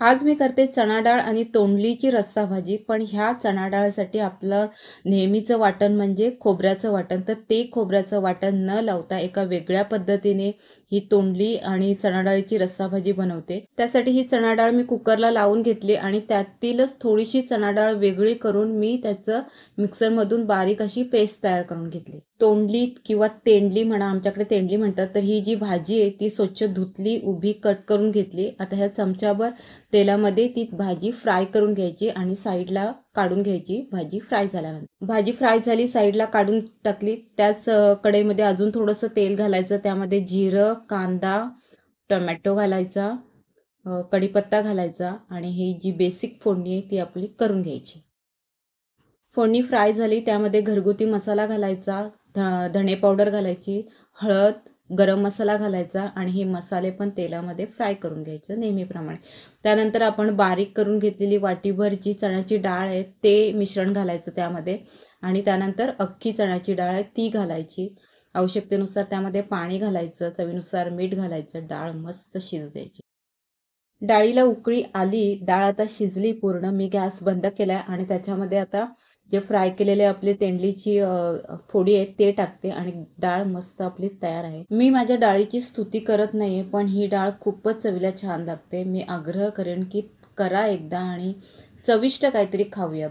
आज मी करते चणा डाळ आणि तोंडलीची रस्सा भाजी. पण ह्या चणा डाळसाठी आपलं नेहमीचं वाटण म्हणजे खोबऱ्याचं वाटण. तर ते खोबऱ्याचं वाटण न लावता एका वेगळ्या पद्धतीने ही तोंडली आणि चणा डाळीची रस्सा भाजी बनवते. त्यासाठी ही चणा डाळ मी कुकरला लावून घेतली आणि त्यातीलच थोडीशी चणा डाळ वेगळी करून मी त्याचं मिक्सरमधून बारीक अशी पेस्ट तयार करून घेतली. तोंडली किंवा तेंडली म्हणा, आमच्याकडे तेंडली म्हणतात. तर ही जी भाजी आहे ती स्वच्छ धुतली, उभी कट करून घेतली. आता ह्या चमच्याभर तेलामध्ये ती भाजी फ्राय करून घ्यायची आणि साईडला काढून घ्यायची. भाजी फ्राय झाल्यानंतर भाजी फ्राय झाली, साईडला काढून टाकली. त्याच कढईमध्ये अजून थोडंसं तेल घालायचं. त्यामध्ये जिरं, कांदा, टोमॅटो घालायचा, कढीपत्ता घालायचा आणि ही जी बेसिक फोडणी आहे ती आपली करून घ्यायची. फोडणी फ्राय झाली, त्यामध्ये घरगुती मसाला घालायचा, धणे पावडर घालायची, हळद, गरम मसाला घालायचा आणि हे मसाले पण तेलामध्ये फ्राय करून घ्यायचं नेहमीप्रमाणे. त्यानंतर आपण बारीक करून घेतलेली वाटीभर जी चण्याची डाळ आहे ते मिश्रण घालायचं त्यामध्ये आणि त्यानंतर अख्खी चण्याची डाळ आहे ती घालायची. आवश्यकतेनुसार त्यामध्ये पाणी घालायचं, चवीनुसार मीठ घालायचं, डाळ मस्त शिजू द्यायची. डाळीला उकळी आली, डाळ आता शिजली पूर्ण. मी गॅस बंद केलाय आणि त्याच्यामध्ये आता जे फ्राय केलेले आपली तेंडलीची फोडी आहेत ते टाकते आणि डाळ मस्त आपली तयार आहे. मी माझ्या डाळीची स्तुती करत नाहीये, पण ही डाळ खूपच चवीला छान लागते. मी आग्रह करेन की करा एकदा आणि चविष्ट काहीतरी खाऊया.